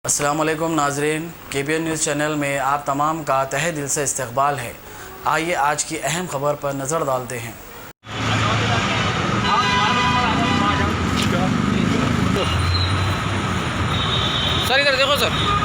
अस्सलामुअलैकुम नाज़रीन, KBN news channel में आप तमाम का तहे दिल से इस्तकबाल है। आइए आज की अहम खबर पर नज़र डालते हैं। सर इधर देखो सर।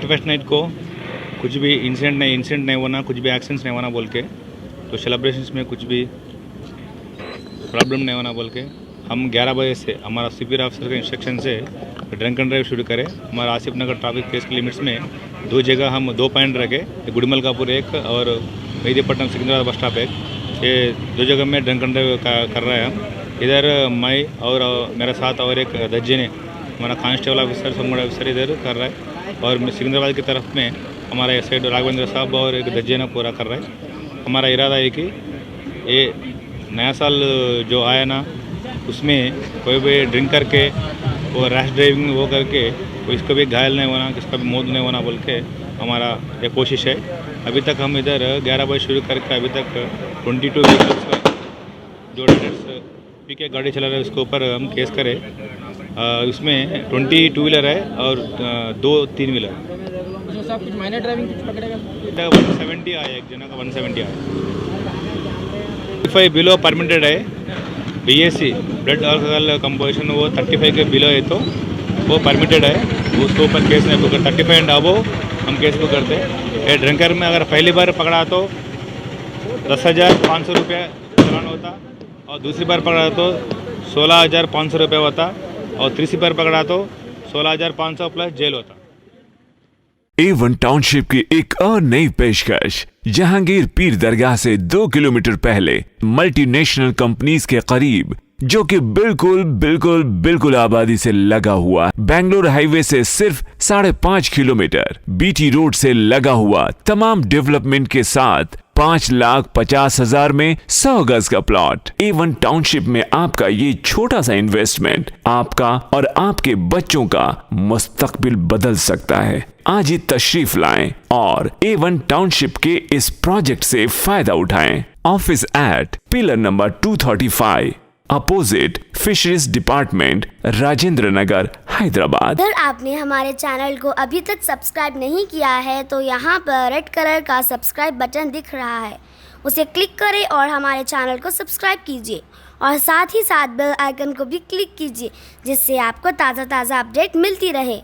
31 नाइट को कुछ भी इंसिडेंट नहीं होना, कुछ भी एक्सीडेंट्स नहीं होना बोल के, तो सेलिब्रेशंस में कुछ भी प्रॉब्लम नहीं होना बोल के हम 11 बजे से हमारा सुपीरियर ऑफिसर के इंस्ट्रक्शन से ड्रंक एंड ड्राइव शुरू करें। हमारा आसिफ नगर ट्रैफिक फेस के लिमिट्स में 2 जगह हम 2 पॉइंट रखे, गुड़मलकापुर एक और मेहदीपट्टनम सिकंदराबाद बस स्टॉप एक, ये 2 जगह में ड्रंक एंड ड्राइव कर रहे हैं हम। इधर मैं और मेरे साथ और एक दज्जे ने, हमारा कांस्टेबल ऑफिसर समूह ऑफिसर इधर कर रहा है, और सिकंदराबाद की तरफ में हमारा इस साइड राघवेंद्र साहब और एक दज्जे ने पूरा कर रहा है। हमारा इरादा है कि ये नया साल जो आया ना, उसमें कोई भी ड्रिंक करके वो रैश ड्राइविंग वो करके कोई इसको भी घायल नहीं होना, किसका भी मौत नहीं होना बोल के हमारा ये कोशिश है। अभी तक हम इधर 11 बजे शुरू करके अभी तक 22 व्हीकल्स का जो पी के गाड़ी चला रहे हैं उसके ऊपर हम केस करें। उसमें 20 टू व्हीलर है और 2 3 व्हीलर। साहब कुछ माइनर ड्राइविंग कुछ पकड़ेगा? 170 आया, एक जना का 170 आया। 35 बिलो परमिटेड है, BSC ब्लड अल्कोहल कंपोजिशन वो 35 के बिलो है तो वो परमिटेड है, उसके ऊपर केस नहीं बुक करते। 35 एंड अबो हम केस बुक करते हैं। ये ड्रिंकर में अगर पहली बार पकड़ा तो 10,500 रुपये चालान होता, और दूसरी बार पकड़ा तो 16,500 रुपये होता, और तीसरी बार पकड़ा तो 16,500 प्लस जेल होता। A1 टाउनशिप की एक और नई पेशकश, जहांगीर पीर दरगाह से 2 किलोमीटर पहले मल्टीनेशनल कंपनीज के करीब, जो कि बिल्कुल आबादी से लगा हुआ, बेंगलोर हाईवे से सिर्फ 5.5 किलोमीटर, BT रोड से लगा हुआ, तमाम डेवलपमेंट के साथ 5,50,000 में 100 गज का प्लॉट। A1 टाउनशिप में आपका ये छोटा सा इन्वेस्टमेंट आपका और आपके बच्चों का मुस्तकबिल बदल सकता है। आज ही तशरीफ लाएं और A1 टाउनशिप के इस प्रोजेक्ट से फायदा उठाएं। Office at pillar number 235 opposite fisheries department, Rajendra Nagar, Hyderabad. अगर आपने हमारे चैनल को अभी तक सब्सक्राइब नहीं किया है तो यहाँ पर रेड कलर का सब्सक्राइब बटन दिख रहा है, उसे क्लिक करें और हमारे चैनल को सब्सक्राइब कीजिए, और साथ ही साथ बेल आइकन को भी क्लिक कीजिए, जिससे आपको ताज़ा अपडेट मिलती रहे।